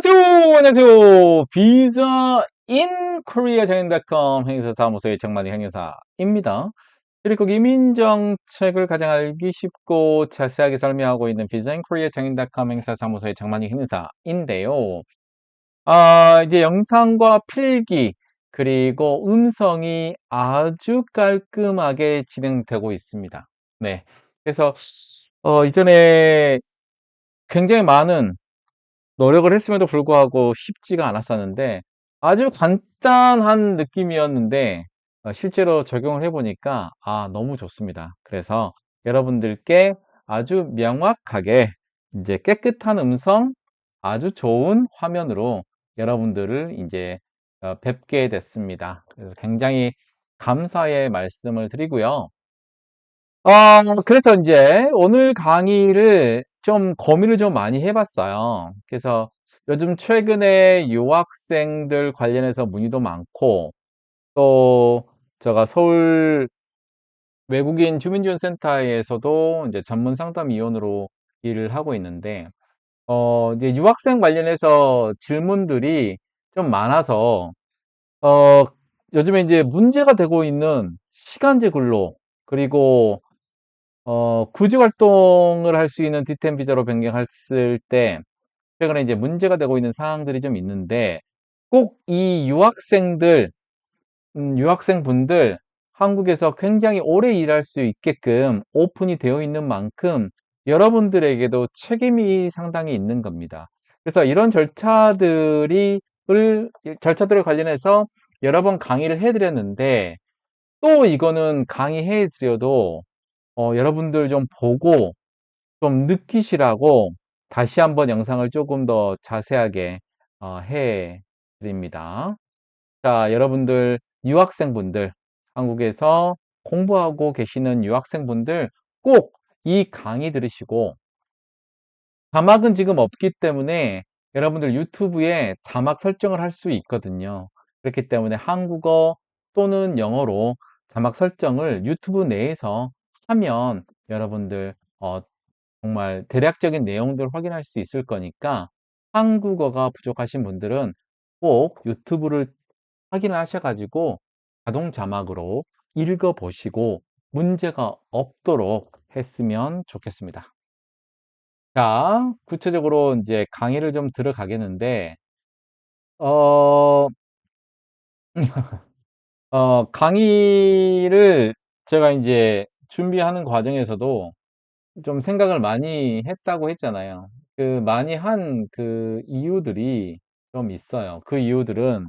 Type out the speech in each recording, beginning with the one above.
안녕하세요. 안녕하세요. 비자 인 코리아 정인닷컴 행사 사무소의 정만희 행사입니다. 그리고 이민 정책을 가장 알기 쉽고 자세하게 설명하고 있는 비자 인 코리아 정인닷컴 행사 사무소의 정만희 행사인데요. 이제 영상과 필기 그리고 음성이 아주 깔끔하게 진행되고 있습니다. 네. 그래서 이전에 굉장히 많은 노력을 했음에도 불구하고 쉽지가 않았었는데 아주 간단한 느낌이었는데 실제로 적용을 해 보니까 너무 좋습니다. 그래서 여러분들께 아주 명확하게 이제 깨끗한 음성, 아주 좋은 화면으로 여러분들을 이제 뵙게 됐습니다. 그래서 굉장히 감사의 말씀을 드리고요. 그래서 이제 오늘 강의를 좀 고민을 좀 많이 해 봤어요. 그래서 요즘 최근에 유학생들 관련해서 문의도 많고, 또 제가 서울 외국인 주민지원센터에서도 이제 전문 상담위원으로 일을 하고 있는데, 이제 유학생 관련해서 질문들이 좀 많아서, 어 요즘에 이제 문제가 되고 있는 시간제 근로, 그리고 구직 활동을 할 수 있는 디템 비자로 변경했을 때 최근에 이제 문제가 되고 있는 사항들이 좀 있는데, 꼭 이 유학생분들 한국에서 굉장히 오래 일할 수 있게끔 오픈이 되어 있는 만큼 여러분들에게도 책임이 상당히 있는 겁니다. 그래서 이런 절차들을 관련해서 여러 번 강의를 해 드렸는데, 또 이거는 강의해 드려도 여러분들 좀 보고 좀 느끼시라고 다시 한번 영상을 조금 더 자세하게 해 드립니다. 자, 여러분들 유학생분들, 한국에서 공부하고 계시는 유학생분들 꼭 이 강의 들으시고, 자막은 지금 없기 때문에 여러분들 유튜브에 자막 설정을 할 수 있거든요. 그렇기 때문에 한국어 또는 영어로 자막 설정을 유튜브 내에서 하면 여러분들 정말 대략적인 내용들을 확인할 수 있을 거니까, 한국어가 부족하신 분들은 꼭 유튜브를 확인하셔 가지고 자동 자막으로 읽어 보시고 문제가 없도록 했으면 좋겠습니다. 자, 구체적으로 이제 강의를 좀 들어가겠는데, 어 강의를 제가 이제 준비하는 과정에서도 좀 생각을 많이 했다고 했잖아요. 그 많이 한 그 이유들이 좀 있어요. 그 이유들은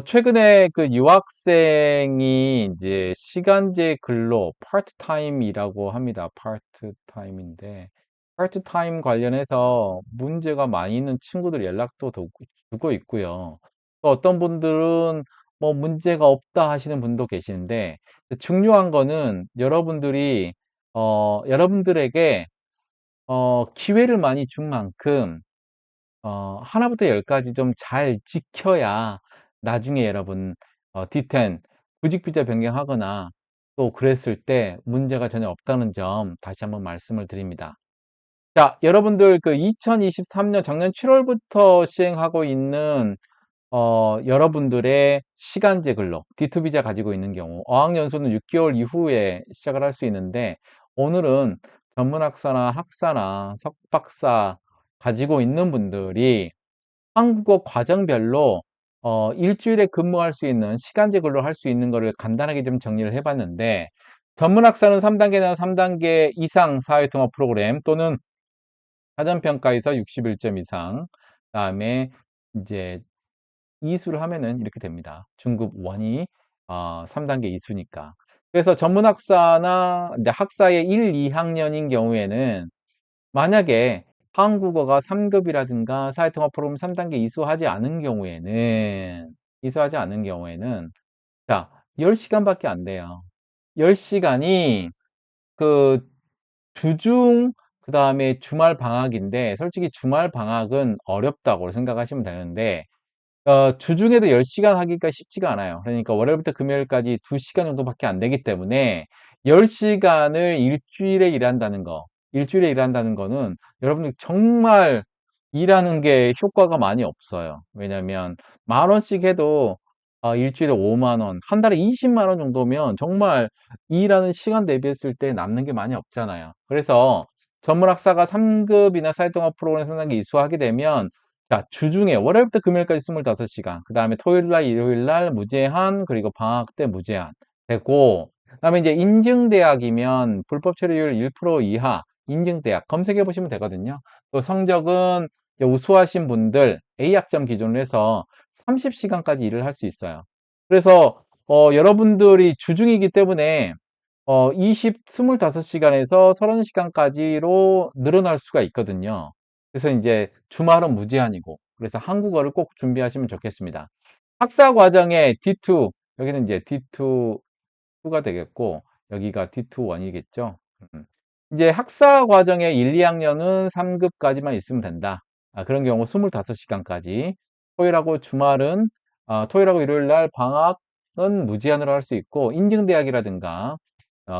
최근에 그 유학생이 이제 시간제 근로 파트타임이라고 합니다. 파트타임인데, 파트타임 관련해서 문제가 많이 있는 친구들 연락도 주고 있고요. 또 어떤 분들은 뭐 문제가 없다 하시는 분도 계시는데, 중요한 거는 여러분들에게 기회를 많이 준 만큼 하나부터 열까지 좀 잘 지켜야 나중에 여러분 D10 구직 비자 변경하거나 또 그랬을 때 문제가 전혀 없다는 점 다시 한번 말씀을 드립니다. 자, 여러분들 그 2023년 작년 7 월부터 시행하고 있는 여러분들의 시간제 근로 D2 비자 가지고 있는 경우 어학연수는 6 개월 이후에 시작을 할 수 있는데, 오늘은 전문학사나 학사나 석박사 가지고 있는 분들이 한국어 과정별로 일주일에 근무할 수 있는 시간제 근로 할 수 있는 거를 간단하게 좀 정리를 해 봤는데, 전문학사는 3 단계나 3 단계 이상 사회통합 프로그램 또는 사전평가에서 61점 이상, 그다음에 인제 이수를 하면은 이렇게 됩니다. 중급 원이 3 단계 이수니까. 그래서 전문학사나 이제 학사의 1, 2학년인 경우에는 만약에 한국어가 3 급이라든가 사회통합 프로그램 3 단계 이수하지 않은 경우에는 자, 10 시간밖에 안 돼요. 10 시간이 그 주중 그다음에 주말 방학인데, 솔직히 주말 방학은 어렵다고 생각하시면 되는데, 주중에도 10 시간 하기가 쉽지가 않아요. 그러니까 월요일부터 금요일까지 2 시간 정도밖에 안 되기 때문에 10 시간을 일주일에 일한다는 거는 여러분들 정말 일하는 게 효과가 많이 없어요. 왜냐면 10,000원씩 해도 일주일에 50,000원, 한 달에 200,000원 정도면 정말 일하는 시간 대비했을 때 남는 게 많이 없잖아요. 그래서 전문학사가 3급이나 사회통합 프로그램 3단계 이수하게 되면 자, 주중에 월요일부터 금요일까지 25시간, 그다음에 토요일 날, 일요일 날 무제한, 그리고 방학 때 무제한 되고, 그다음에 이제 인증대학이면 불법 체류율 1% 이하 인증대학 검색해 보시면 되거든요. 또 성적은 우수하신 분들 A학점 기준으로 해서 30시간까지 일을 할 수 있어요. 그래서 여러분들이 주중이기 때문에 25시간에서 30시간까지로 늘어날 수가 있거든요. 그래서 이제 주말은 무제한이고, 그래서 한국어를 꼭 준비하시면 좋겠습니다. 학사 과정의 D2, 여기는 이제 D2가 되겠고, 여기가 D2-1이겠죠. 이제 학사 과정의 1, 2학년은 3급까지만 있으면 된다. 그런 경우 25시간까지. 토요일하고 주말은, 토요일하고 일요일 날 방학은 무제한으로 할 수 있고, 인증대학이라든가,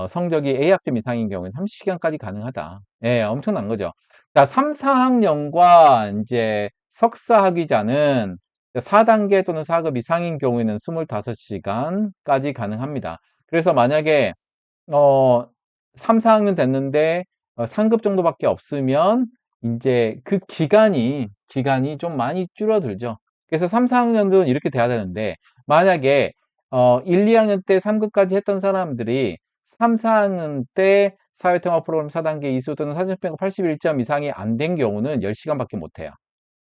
성적이 A학점 이상인 경우에는 30시간까지 가능하다. 예, 엄청난 거죠. 자, 3, 4학년과 이제 석사 학위자는 4단계 또는 4급 이상인 경우에는 25시간까지 가능합니다. 그래서 만약에 어 3, 4학년 됐는데 상급 정도밖에 없으면 인제 그 기간이 좀 많이 줄어들죠. 그래서 3, 4학년들은 이렇게 돼야 되는데 만약에 1, 2학년 때 3급까지 했던 사람들이 3, 4학년 때 사회통합 프로그램 4단계 이수 또는 사전평가 81점 이상이 안 된 경우는 10시간밖에 못 해요.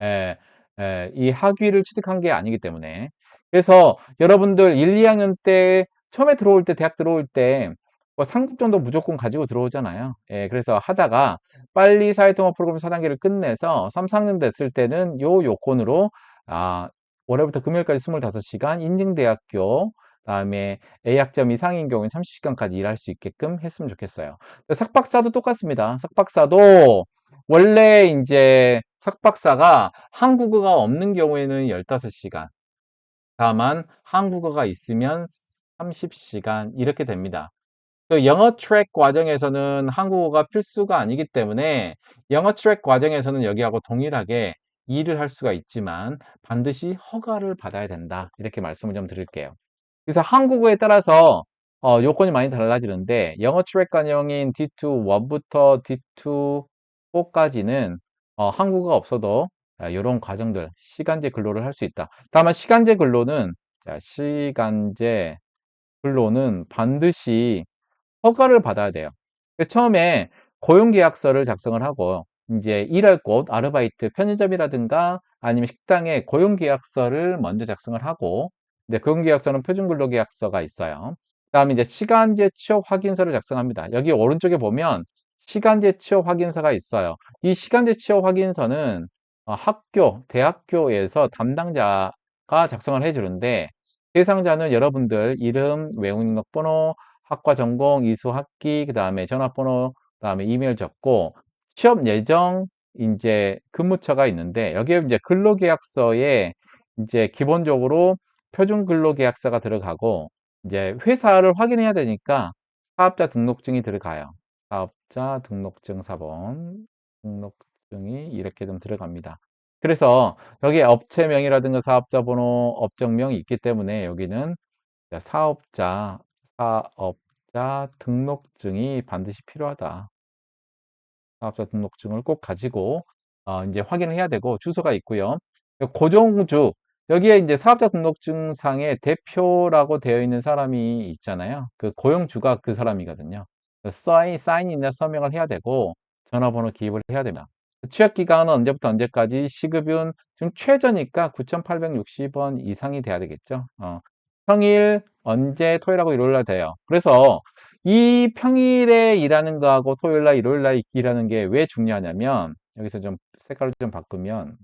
예. 예. 이 학위를 취득한 게 아니기 때문에. 그래서 여러분들 1, 2학년 때 처음에 들어올 때 대학 들어올 때 뭐 상급 정도 무조건 가지고 들어오잖아요. 예. 그래서 하다가 빨리 사회통합 프로그램 4단계를 끝내서 3, 4학년 됐을 때는 요 요건으로 아 월요일부터 금요일까지 25시간 인증대학교 그다음에 A학점 이상인 경우에는 30시간까지 일할 수 있게끔 했으면 좋겠어요. 석박사도 똑같습니다. 석박사도 원래 인제 석박사가 한국어가 없는 경우에는 15시간, 다만 한국어가 있으면 30시간 이렇게 됩니다. 그 영어 트랙 과정에서는 한국어가 필수가 아니기 때문에 영어 트랙 과정에서는 여기하고 동일하게 일을 할 수가 있지만 반드시 허가를 받아야 된다. 이렇게 말씀을 좀 드릴게요. 그래서 한국어에 따라서 요건이 많이 달라지는데 영어 트랙 관용인 D2 1부터 D2 4까지는 한국어가 없어도 요런 과정들 시간제 근로를 할 수 있다. 다만 시간제 근로는 자, 시간제 근로는 반드시 허가를 받아야 돼요. 처음에 고용계약서를 작성을 하고 이제 일할 곳, 아르바이트, 편의점이라든가 아니면 식당에 고용계약서를 먼저 작성을 하고 이제 고용계약서는 표준근로계약서가 있어요. 그다음에 이제 시간제 취업 확인서를 작성합니다. 여기 오른쪽에 보면 시간제 취업 확인서가 있어요. 이 시간제 취업 확인서는 학교, 대학교에서 담당자가 작성을 해주는데 대상자는 여러분들 이름, 외국인등록번호, 학과 전공, 이수 학기, 그다음에 전화번호, 그다음에 이메일 적고 취업 예정 인제 근무처가 있는데 여기에 이제 근로계약서에 인제 기본적으로 표준 근로계약서가 들어가고 이제 회사를 확인해야 되니까 사업자 등록증이 들어가요. 사업자 등록증 사본 등록증이 이렇게 좀 들어갑니다. 그래서 여기에 업체명이라든가 사업자 번호, 업종명이 있기 때문에 여기는 사업자 등록증이 반드시 필요하다. 사업자 등록증을 꼭 가지고 이제 확인을 해야 되고 주소가 있고요. 고정주 여기에 이제 사업자 등록증 상에 대표라고 되어 있는 사람이 있잖아요. 그 고용주가 그 사람이거든요. 사인이나 서명을 해야 되고 전화번호 기입을 해야 됩니다. 취약 기간은 언제부터 언제까지 시급은 지금 최저니까 9,860원 이상이 돼야 되겠죠. 평일 언제 토요일하고 일요일 날 돼요. 그래서 이 평일에 일하는 거하고 토요일 날, 일요일 날 일하는 게 왜 중요하냐면 여기서 좀 색깔을 좀 바꾸면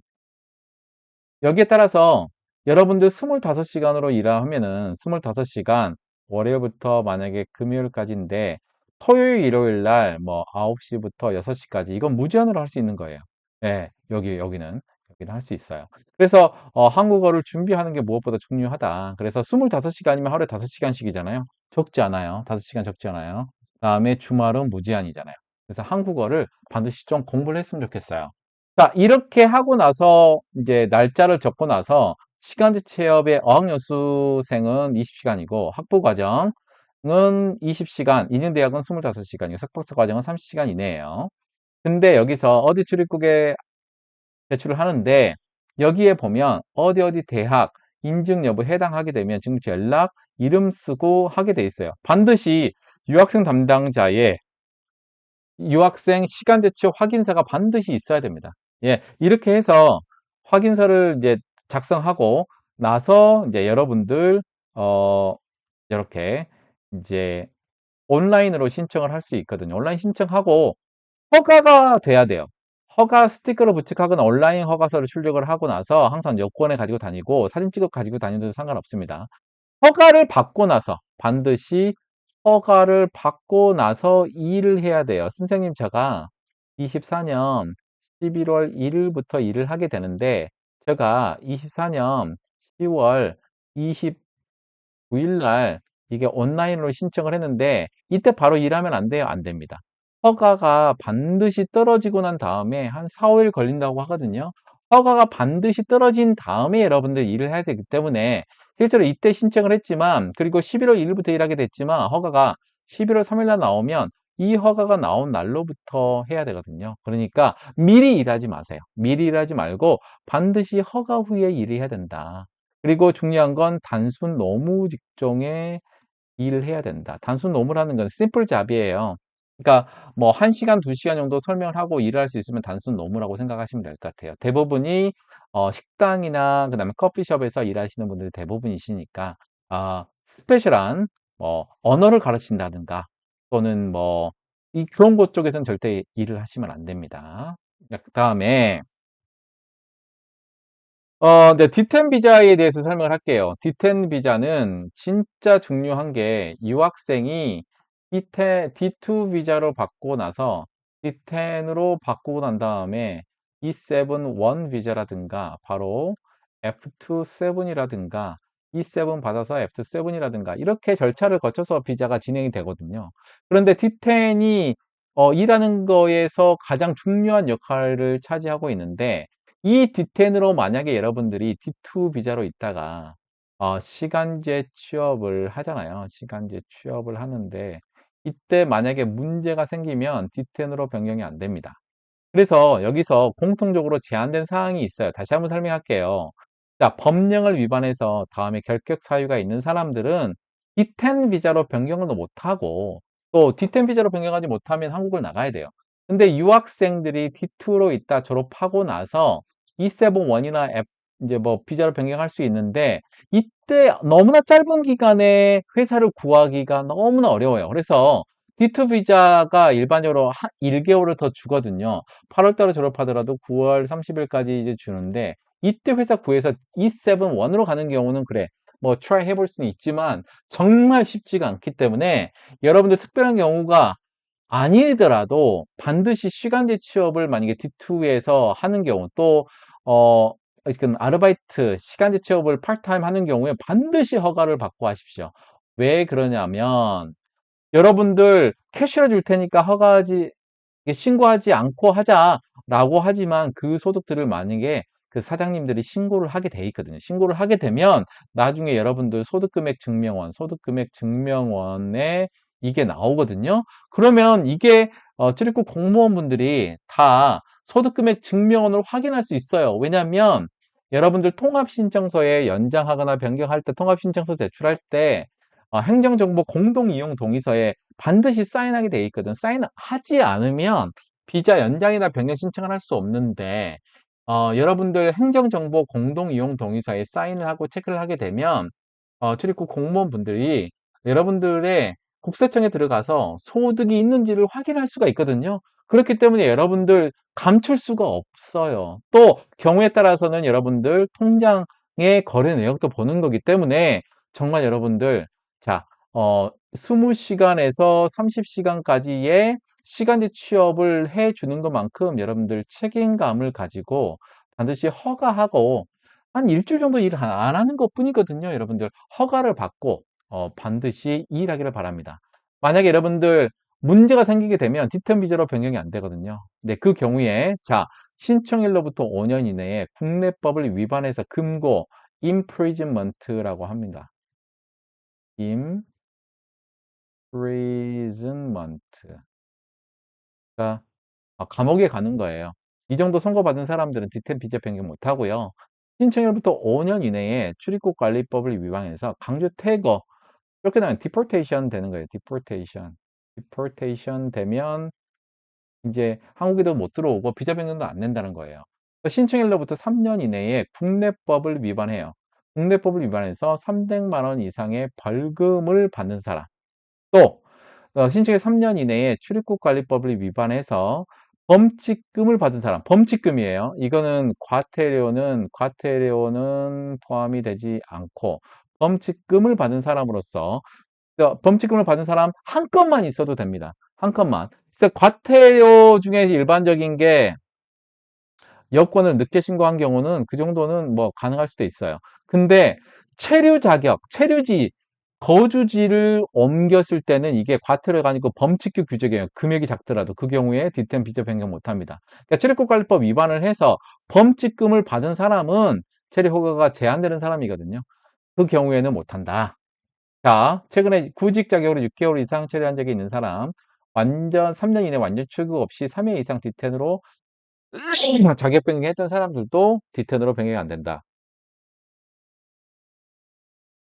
여기에 따라서 여러분들 25시간으로 일하면은 25시간 월요일부터 만약에 금요일까지인데 토요일, 일요일 날 뭐 9시부터 6시까지 이건 무제한으로 할 수 있는 거예요. 예, 여기는 할 수 있어요. 그래서 한국어를 준비하는 게 무엇보다 중요하다. 그래서 25시간이면 하루에 5시간씩이잖아요. 적지 않아요. 5시간 적지 않아요. 그다음에 주말은 무제한이잖아요. 그래서 한국어를 반드시 좀 공부를 했으면 좋겠어요. 자, 이렇게 하고 나서 이제 날짜를 적고 나서 시간제 취업의 어학연수생은 20시간이고 학부과정은 20시간, 인증대학은 25시간이고 석박사 과정은 30시간 이내예요. 근데 여기서 어디 출입국에 제출을 하는데 여기에 보면 어디 어디 대학 인증 여부 해당하게 되면 지금 연락 이름 쓰고 하게 돼 있어요. 반드시 유학생 담당자의 유학생 시간제 취업 확인서가 반드시 있어야 됩니다. 예, 이렇게 해서 확인서를 이제 작성하고 나서 이제 여러분들 어 이렇게 이제 온라인으로 신청을 할 수 있거든요. 온라인 신청하고 허가가 돼야 돼요. 허가 스티커를 부착하거나 온라인 허가서를 출력을 하고 나서 항상 여권에 가지고 다니고 사진 찍어 가지고 다니도 상관없습니다. 허가를 받고 나서 반드시 허가를 받고 나서 일을 해야 돼요. 선생님 제가 24년 11월 1일부터 일을 하게 되는데 제가 24년 10월 29일 날 이게 온라인으로 신청을 했는데 이때 바로 일하면 안 돼요? 안 됩니다. 허가가 반드시 떨어지고 난 다음에 한 4, 5일 걸린다고 하거든요. 허가가 반드시 떨어진 다음에 여러분들 일을 해야 되기 때문에 실제로 이때 신청을 했지만 그리고 11월 1일부터 일하게 됐지만 허가가 11월 3일 날 나오면 이 허가가 나온 날로부터 해야 되거든요. 그러니까 미리 일하지 마세요. 미리 일하지 말고 반드시 허가 후에 일해야 된다. 그리고 중요한 건 단순 노무 직종에 일을 해야 된다. 단순 노무라는 건 심플 잡이에요. 그러니까 뭐 1시간, 2시간 정도 설명을 하고 일을 할 수 있으면 단순 노무라고 생각하시면 될 것 같아요. 대부분이 식당이나 그다음에 커피숍에서 일하시는 분들이 대부분이시니까 스페셜한 뭐 언어를 가르친다든가 또는 뭐 이 그런 것 쪽에서는 절대 일을 하시면 안 됩니다. 그다음에 네, D10 비자에 대해서 설명을 할게요. D10 비자는 진짜 중요한 게 유학생이 D2 비자로 받고 나서 D10으로 바꾸고 난 다음에 E7-1 비자라든가 바로 F2-7이라든가 E7 받아서 F2-7이라든가 이렇게 절차를 거쳐서 비자가 진행이 되거든요. 그런데 D10이 일하는 거에서 가장 중요한 역할을 차지하고 있는데 이 D10으로 만약에 여러분들이 D2 비자로 있다가 시간제 취업을 하잖아요. 시간제 취업을 하는데 이때 만약에 문제가 생기면 D10으로 변경이 안 됩니다. 그래서 여기서 공통적으로 제한된 사항이 있어요. 다시 한번 설명할게요. 자, 법령을 위반해서 다음에 결격 사유가 있는 사람들은 D10 비자로 변경을 못하고 또 D10 비자로 변경하지 못하면 한국을 나가야 돼요. 근데 유학생들이 D2로 있다 졸업하고 나서 E7-1이나 F 이제 뭐 비자로 변경할 수 있는데 이때 너무나 짧은 기간에 회사를 구하기가 너무나 어려워요. 그래서 D2 비자가 일반적으로 1개월을 더 주거든요. 8월 달에 졸업하더라도 9월 30일까지 이제 주는데 이때 회사 구해서 E7-1으로 가는 경우는 그래. 뭐 트라이 해볼 수는 있지만 정말 쉽지가 않기 때문에 여러분들 특별한 경우가 아니더라도 반드시 시간제 취업을 만약에 D2에서 하는 경우 또 지금 아르바이트 시간제 취업을 파트타임 하는 경우에 반드시 허가를 받고 하십시오. 왜 그러냐면 여러분들 캐시로 줄 테니까 허가하지 신고하지 않고 하자라고 하지만 그 소득들을 만약에 그 사장님들이 신고를 하게 돼 있거든요. 신고를 하게 되면 나중에 여러분들 소득금액 증명원에 이게 나오거든요. 그러면 이게 출입국 공무원분들이 다 소득금액 증명원을 확인할 수 있어요. 왜냐하면 여러분들 통합신청서에 연장하거나 변경할 때 통합신청서 제출할 때 행정정보 공동이용 동의서에 반드시 사인하게 돼 있거든. 사인하지 않으면 비자 연장이나 변경 신청을 할 수 없는데 여러분들 행정정보 공동이용 동의서에 사인을 하고 체크를 하게 되면 출입국 공무원분들이 여러분들의 국세청에 들어가서 소득이 있는지를 확인할 수가 있거든요. 그렇기 때문에 여러분들 감출 수가 없어요. 또 경우에 따라서는 여러분들 통장의 거래 내역도 보는 거기 때문에 정말 여러분들 자, 20시간에서 30시간까지의 시간제 취업을 해 주는 것만큼 여러분들 책임감을 가지고 반드시 허가하고 한 일주일 정도 일 안 하는 것뿐이거든요. 여러분들 허가를 받고 반드시 일하기를 바랍니다. 만약에 여러분들 문제가 생기게 되면 디텀 비자로 변경이 안 되거든요. 네, 그 경우에 자, 신청일로부터 5년 이내에 국내법을 위반해서 금고 imprisonment라고 합니다. imprisonment. 그러니까 감옥에 가는 거예요. 이 정도 선고받은 사람들은 디템 비자 변경 못 하고요. 신청일부터 5년 이내에 출입국 관리법을 위반해서 강제 퇴거, 이렇게 되면 deportation 되는 거예요. deportation. deportation 되면 이제 한국에도 못 들어오고 비자 변경도 안 된다는 거예요. 신청일로부터 3년 이내에 국내법을 위반해요. 국내법을 위반해서 300만 원 이상의 벌금을 받는 사람. 또 신청일 3년 이내에 출입국 관리법을 위반해서 범칙금을 받은 사람, 범칙금이에요. 이거는 과태료는 포함이 되지 않고 범칙금을 받은 사람으로서 범칙금을 받은 사람 한 건만 있어도 됩니다. 한 건만. 그래서 과태료 중에 일반적인 게 여권을 늦게 신고한 경우는 그 정도는 뭐 가능할 수도 있어요. 근데 체류 자격, 체류지, 거주지를 옮겼을 때는 이게 과태료가 아니고 범칙규 규정이에요. 금액이 작더라도 그 경우에 뒤템 비자 변경 못 합니다. 그러니까 출입국관리법 위반을 해서 범칙금을 받은 사람은 체류 허가가 제한되는 사람이거든요. 그 경우에는 못 한다. 자, 최근에 구직 자격으로 6개월 이상 체류한 적이 있는 사람, 완전 3년 이내 완전 출국 없이 3회 이상 뒤텐으로 자격 변경했던 사람들도 뒤텐으로 변경이 안 된다.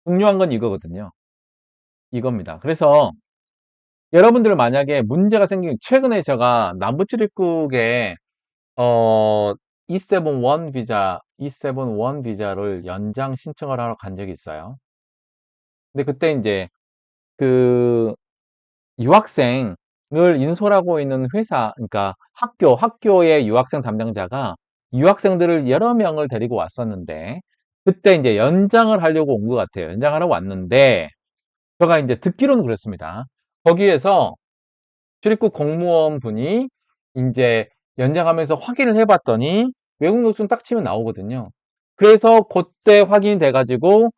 중요한 건 이거거든요. 이겁니다. 그래서 여러분들 만약에 문제가 생긴 최근에 제가 남부 출입국에 E7-1 비자, E7-1 비자를 연장 신청을 하러 간 적이 있어요. 근데 그때 이제 그 유학생을 인솔하고 있는 회사, 그러니까 학교의 유학생 담당자가 유학생들을 여러 명을 데리고 왔었는데, 그때 이제 연장을 하려고 온 것 같아요. 연장하러 왔는데, 제가 이제 듣기로는 그렇습니다. 거기에서 출입국 공무원 분이 이제 연장하면서 확인을 해봤더니 외국 녹슨 딱 치면 나오거든요. 그래서 그때 확인이 돼가지고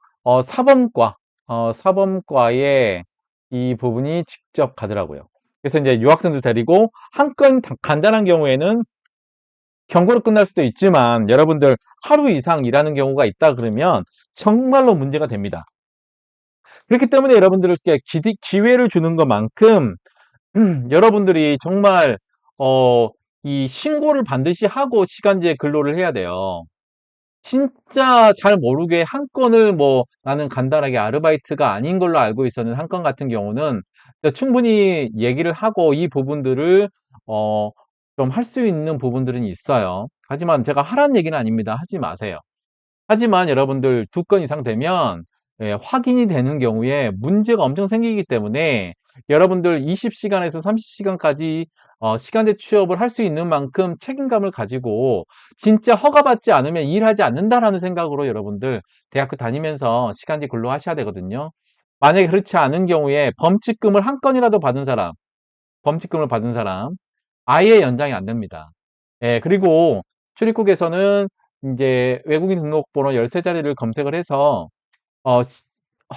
사범과에 이 부분이 직접 가더라고요. 그래서 이제 유학생들 데리고 한 건 간단한 경우에는 경고로 끝날 수도 있지만 여러분들 하루 이상 일하는 경우가 있다 그러면 정말로 문제가 됩니다. 그렇기 때문에 여러분들께 기회를 주는 것만큼 여러분들이 정말 이 신고를 반드시 하고 시간제 근로를 해야 돼요. 진짜 잘 모르게 한 건을 뭐 나는 간단하게 아르바이트가 아닌 걸로 알고 있었는 한 건 같은 경우는 충분히 얘기를 하고 이 부분들을 좀 할 수 있는 부분들은 있어요. 하지만 제가 하라는 얘기는 아닙니다. 하지 마세요. 하지만 여러분들 2건 이상 되면 확인이 되는 경우에 문제가 엄청 생기기 때문에 여러분들 20시간에서 30시간까지 시간제 취업을 할 수 있는 만큼 책임감을 가지고 진짜 허가받지 않으면 일하지 않는다라는 생각으로 여러분들 대학교 다니면서 시간제 근로하셔야 되거든요. 만약에 그렇지 않은 경우에 범칙금을 한 건이라도 받은 사람, 범칙금을 받은 사람 아예 연장이 안 됩니다. 예, 그리고 출입국에서는 이제 외국인 등록번호 13자리를 검색을 해서 시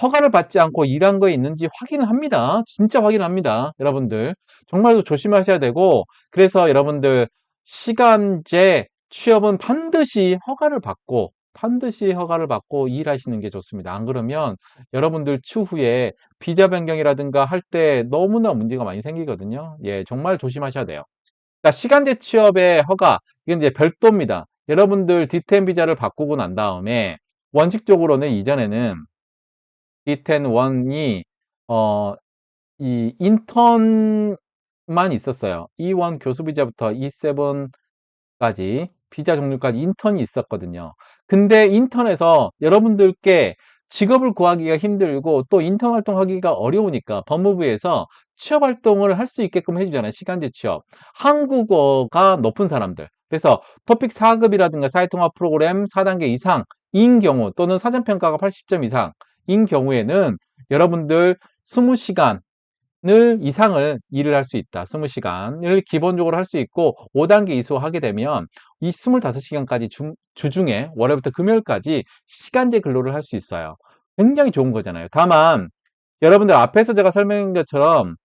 허가를 받지 않고 일한 거에 있는지 확인을 합니다. 진짜 확인을 합니다. 여러분들 정말로 조심하셔야 되고, 그래서 여러분들 시간제 취업은 반드시 허가를 받고 일하시는 게 좋습니다. 안 그러면 여러분들 추후에 비자 변경이라든가 할 때 너무나 문제가 많이 생기거든요. 예, 정말 조심하셔야 돼요. 그러니까 시간제 취업의 허가, 이건 이제 별도입니다. 여러분들 D10 비자를 바꾸고 난 다음에 원칙적으로는 이전에는 D10-1이 이 인턴만 있었어요. E1 교수 비자부터 E7까지 비자 종류까지 인턴이 있었거든요. 근데 인턴에서 여러분들께 직업을 구하기가 힘들고 또 인턴 활동하기가 어려우니까 법무부에서 취업 활동을 할 수 있게끔 해주잖아요. 시간제 취업. 한국어가 높은 사람들. 그래서 토픽 4급이라든가 사회통합 프로그램 4단계 이상인 경우 또는 사전평가가 80점 이상인 경우에는 여러분들 20시간 이상을 일을 할 수 있다. 20시간을 기본적으로 할 수 있고 5단계 이수하게 되면 이 25시간까지 주중에 월요일부터 금요일까지 시간제 근로를 할 수 있어요. 굉장히 좋은 거잖아요. 다만 여러분들 앞에서 제가 설명한 것처럼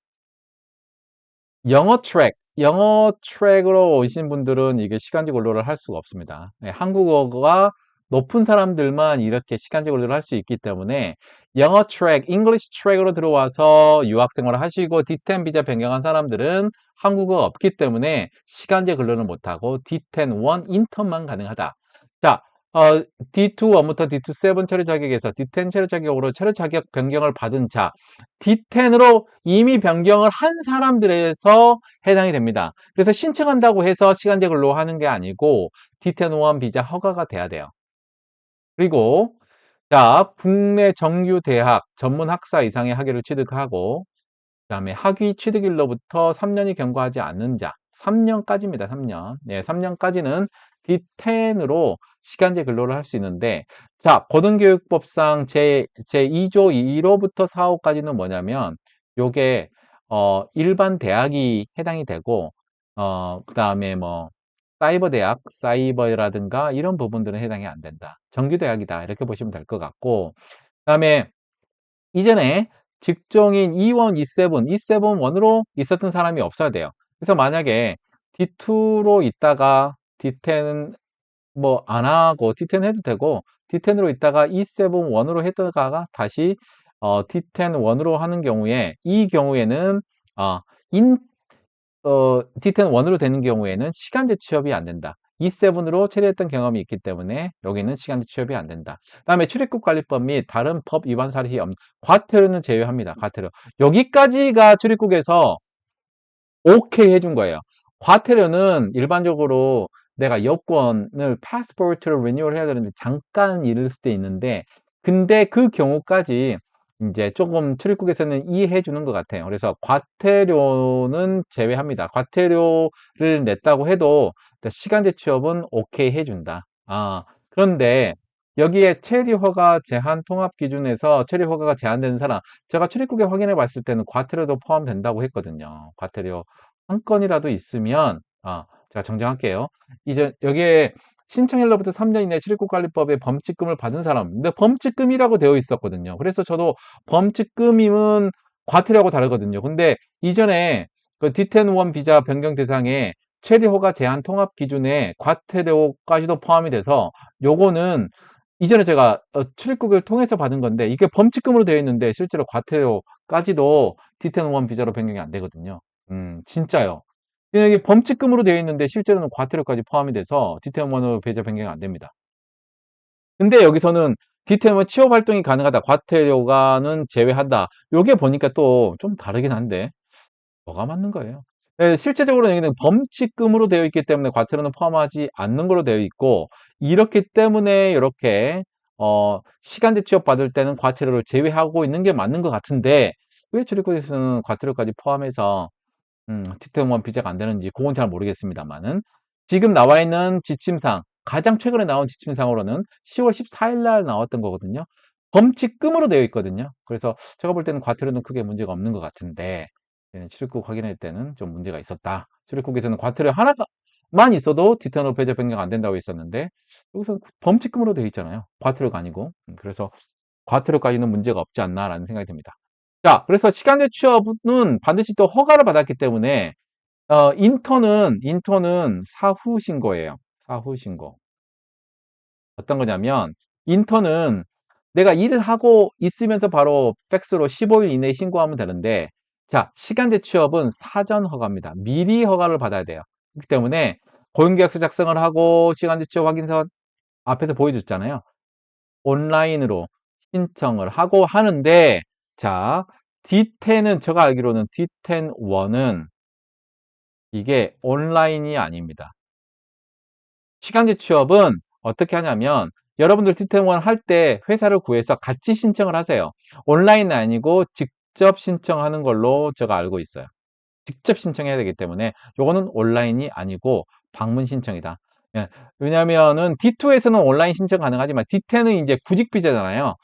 영어 트랙으로 오신 분들은 이게 시간제 근로를 할 수가 없습니다. 네, 한국어가 높은 사람들만 이렇게 시간제 근로를 할 수 있기 때문에 영어 트랙, 잉글리시 트랙으로 들어와서 유학생활을 하시고 D10 비자 변경한 사람들은 한국어가 없기 때문에 시간제 근로는 못하고 D10 원 인턴만 가능하다. 자, D2 원부터 D2 7 체류 자격에서 D10 체류 자격으로 체류 자격 변경을 받은 자, D10으로 이미 변경을 한 사람들에서 해당이 됩니다. 그래서 신청한다고 해서 시간제 근로하는 게 아니고 D10 O1 비자 허가가 돼야 돼요. 그리고 자, 국내 정규 대학 전문 학사 이상의 학위를 취득하고 그다음에 학위 취득일로부터 3년이 경과하지 않는 자, 3년까지입니다. 3년. 네, 3년까지는 D10으로 시간제 근로를 할 수 있는데, 자, 고등교육법상 제2조 2호부터 4호까지는 뭐냐면, 요게, 일반 대학이 해당이 되고, 그다음에 뭐, 사이버 대학, 사이버라든가 이런 부분들은 해당이 안 된다. 정규대학이다. 이렇게 보시면 될 것 같고, 그다음에 이전에 직종인 E1, E7, E7-1으로 있었던 사람이 없어야 돼요. 그래서 만약에 D2로 있다가 D10 뭐 안 하고 D10 해도 되고 D10으로 있다가 E7-1으로 했다가 다시 D10-1으로 하는 경우에 이 경우에는 어, 인 D10 원으로 되는 경우에는 시간제 취업이 안 된다. E7으로 처리했던 경험이 있기 때문에 여기는 시간제 취업이 안 된다. 그다음에 출입국 관리법 및 다른 법 위반 사실이 없는 과태료는 제외합니다. 과태료. 여기까지가 출입국에서 오케이 해준 거예요. 과태료는 일반적으로 내가 여권을 패스포트를 리뉴얼 해야 되는데 잠깐 이를 수도 있는데 근데 그 경우까지 이제 조금 출입국에서는 이해해 주는 것 같아요. 그래서 과태료는 제외합니다. 과태료를 냈다고 해도 시간제 취업은 오케이 해준다. 그런데 여기에 체류 허가 제한 통합 기준에서 체류 허가가 제한되는 사람 제가 출입국에 확인해 봤을 때는 과태료도 포함된다고 했거든요. 과태료 한 건이라도 있으면 제가 정정할게요. 이제 여기에 신청일로부터 3년 이내 출입국관리법에 범칙금을 받은 사람 근데 범칙금이라고 되어 있었거든요. 그래서 저도 범칙금이면 과태료하고 다르거든요. 근데 이전에 그 D10-1 비자 변경 대상에 체류 허가 제한 통합 기준에 과태료까지도 포함이 돼서 요거는 이전에 제가 출입국을 통해서 받은 건데 이게 범칙금으로 되어 있는데 실제로 과태료까지도 D10-1 비자로 변경이 안 되거든요. 진짜요. 이게 범칙금으로 되어 있는데 실제로는 과태료까지 포함이 돼서 D10-1으로 비자 변경이 안 됩니다. 근데 여기서는 D10-1 취업 활동이 가능하다. 과태료가는 제외한다. 요게 보니까 또 좀 다르긴 한데 뭐가 맞는 거예요? 예, 실제적으로 여기는 범칙금으로 되어 있기 때문에 과태료는 포함하지 않는 걸로 되어 있고 이렇기 때문에 이렇게 시간제 취업 받을 때는 과태료를 제외하고 있는 게 맞는 것 같은데 왜 출입국에서는 과태료까지 포함해서 D10-1 비자가 안 되는지 그건 잘 모르겠습니다만은 지금 나와 있는 지침상 가장 최근에 나온 지침상으로는 10월 14일 날 나왔던 거거든요. 범칙금으로 되어 있거든요. 그래서 제가 볼 때는 과태료는 크게 문제가 없는 것 같은데 출입국 확인할 때는 좀 문제가 있었다. 출입국에서는 과태료 하나만 있어도 D10 배제 변경 안 된다고 했었는데 여기서 범칙금으로 되어 있잖아요. 과태료가 아니고. 그래서 과태료까지는 문제가 없지 않나라는 생각이 듭니다. 자, 그래서 시간제 취업은 반드시 또 허가를 받았기 때문에 인턴은 사후 신고예요. 사후 신고. 어떤 거냐면 인턴은 내가 일을 하고 있으면서 바로 팩스로 15일 이내에 신고하면 되는데 자, 시간제 취업은 사전 허가입니다. 미리 허가를 받아야 돼요. 그렇기 때문에 고용계약서 작성을 하고 시간제 취업 확인서 앞에서 보여줬잖아요. 온라인으로 신청을 하고 하는데 자, D10은 제가 알기로는 D10-1은 이게 온라인이 아닙니다. 시간제 취업은 어떻게 하냐면 여러분들 D10-1 할 때 회사를 구해서 같이 신청을 하세요. 온라인은 아니고 직접 신청하는 걸로 제가 알고 있어요. 직접 신청해야 되기 때문에 요거는 온라인이 아니고 방문 신청이다. 예, 왜냐면은 D2에서는 온라인 신청 가능하지만 D10은 이제 구직 비자잖아요.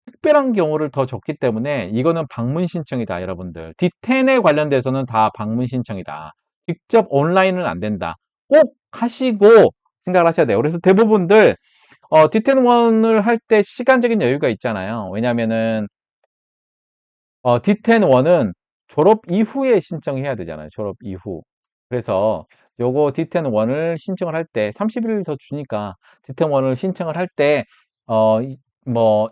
특별한 경우를 더 줬기 때문에 이거는 방문 신청이다, 여러분들. D10에 관련돼서는 다 방문 신청이다. 직접 온라인은 안 된다. 꼭 하시고 생각을 하셔야 돼요. 그래서 대부분들 D10-1을 할 때 시간적인 여유가 있잖아요. 왜냐면은 D10-1은 졸업 이후에 신청해야 되잖아요. 졸업 이후. 그래서 요거 D10-1을 신청을 할 때 30일을 더 주니까 D10-1을 신청을 할 때 뭐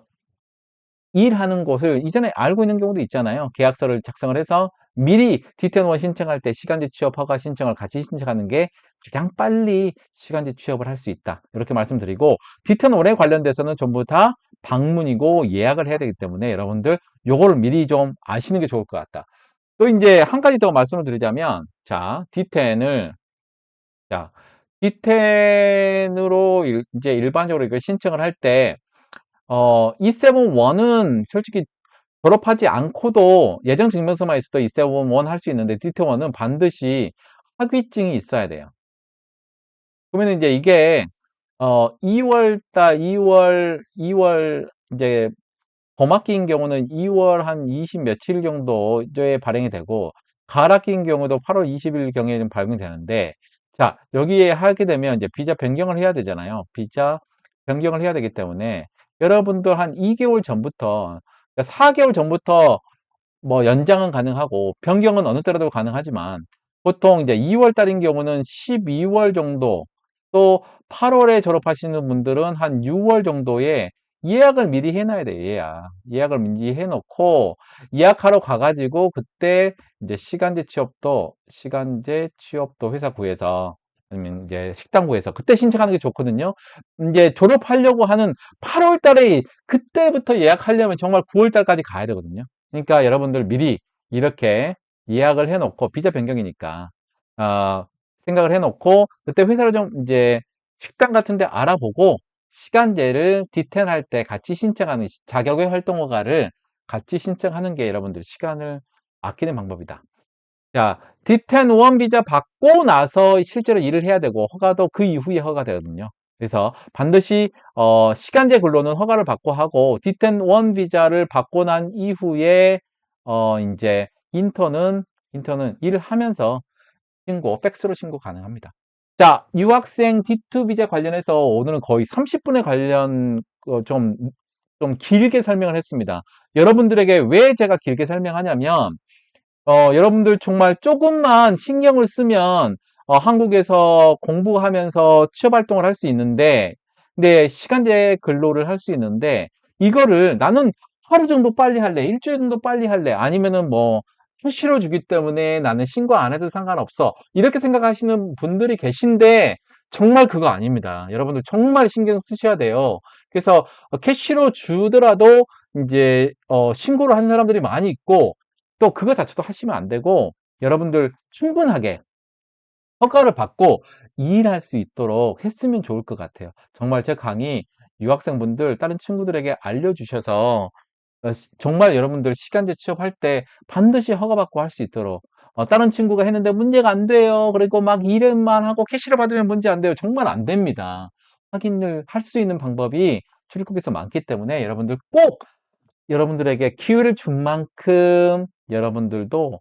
일하는 곳을 이전에 알고 있는 경우도 있잖아요. 계약서를 작성을 해서 미리 D10-1 신청할 때 시간제 취업 허가 신청을 같이 신청하는 게 가장 빨리 시간제 취업을 할 수 있다. 이렇게 말씀드리고 D10-1에 관련돼서는 전부 다 방문이고 예약을 해야 되기 때문에 여러분들 요거를 미리 좀 아시는 게 좋을 것 같다. 또 이제 한 가지 더 말씀을 드리자면 자, D10을 자, D10으로 이제 일반적으로 이걸 신청을 할 때 E7-1은 솔직히 졸업하지 않고도 예정 증명서만 있어도 E7-1 할 수 있는데 D10-1은 반드시 학위증이 있어야 돼요. 그러면 이제 이게 2월 이제 봄학기인 경우는 2월 한 20 며칠 정도에 발행이 되고 가을학기인 경우도 8월 20일 경에 좀 발행이 되는데 자 여기에 하게 되면 이제 비자 변경을 해야 되잖아요. 비자 변경을 해야 되기 때문에 여러분들 한 2개월 전부터 4개월 전부터 뭐 연장은 가능하고 변경은 어느 때라도 가능하지만 보통 이제 2월 달인 경우는 12월 정도 또 8월에 졸업하시는 분들은 한 6월 정도에 예약을 미리 해놔야 돼요. 예약을 미리 해놓고 예약하러 가가지고 그때 이제 시간제 취업도 회사 구해서 아니면 이제 식당 구해서 그때 신청하는 게 좋거든요. 이제 졸업하려고 하는 8월 달에 그때부터 예약하려면 정말 9월 달까지 가야 되거든요. 그러니까 여러분들 미리 이렇게 예약을 해놓고 비자 변경이니까 어, 생각을 해놓고 그때 회사를 좀 이제 식당 같은 데 알아보고 시간제를 D10 할 때 같이 신청하는 자격의 활동허가를 같이 신청하는 게 여러분들 시간을 아끼는 방법이다. 자, D10 우원 비자 받고 나서 실제로 일을 해야 되고 허가도 그 이후에 허가되거든요. 그래서 반드시 시간제 근로는 허가를 받고 하고 D10 우원 비자를 받고 난 이후에 이제 인턴은 일을 하면서 팩스로 신고 가능합니다. 자, 유학생 D2 비자 관련해서 오늘은 거의 30분에 관련 좀 길게 설명을 했습니다. 여러분들에게 왜 제가 길게 설명하냐면 여러분들 정말 조금만 신경을 쓰면 한국에서 공부하면서 취업 활동을 할 수 있는데, 근데 시간제 근로를 할 수 있는데, 이거를 나는 하루 정도 빨리 할래, 일주일 정도 빨리 할래, 아니면은 뭐, 캐시로 주기 때문에 나는 신고 안 해도 상관없어. 이렇게 생각하시는 분들이 계신데, 정말 그거 아닙니다. 여러분들 정말 신경 쓰셔야 돼요. 그래서 캐시로 주더라도 이제 신고를 하는 사람들이 많이 있고, 또 그거 자체도 하시면 안 되고 여러분들 충분하게 허가를 받고 일할 수 있도록 했으면 좋을 것 같아요. 정말 제 강의 유학생분들 다른 친구들에게 알려주셔서 정말 여러분들 시간제 취업할 때 반드시 허가받고 할 수 있도록 다른 친구가 했는데 문제가 안 돼요. 그리고 막 일만 하고 캐시를 받으면 문제 안 돼요. 정말 안 됩니다. 확인을 할 수 있는 방법이 출입국에서 많기 때문에 여러분들 꼭 여러분들에게 기회를 준 만큼 여러분들도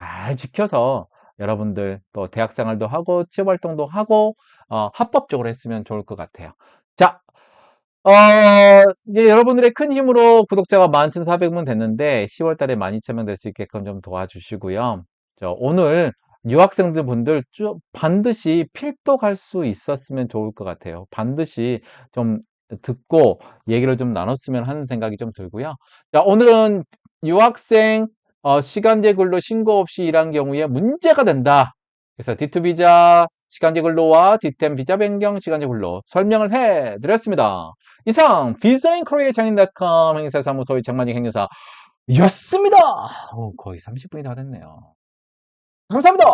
잘 지켜서 여러분들 또 대학 생활도 하고 취업 활동도 하고 합법적으로 했으면 좋을 것 같아요. 자, 어, 이제 여러분들의 큰 힘으로 구독자가 11,400명 됐는데 10월 달에 12,000명 될 수 있게끔 좀 도와주시고요. 오늘 유학생들 분들 반드시 필독할 수 있었으면 좋을 것 같아요. 반드시 좀 듣고 얘기를 좀 나눴으면 하는 생각이 좀 들고요. 자, 오늘은 유학생 시간제 근로 신고 없이 일한 경우에 문제가 된다. 그래서 D2 비자 시간제 근로와 D10 비자 변경 시간제 근로 설명을 해 드렸습니다. 이상 비자인코리아 장인닷컴 행사사무소의 장만직 행사였습니다. 거의 30분이 다 됐네요. 감사합니다.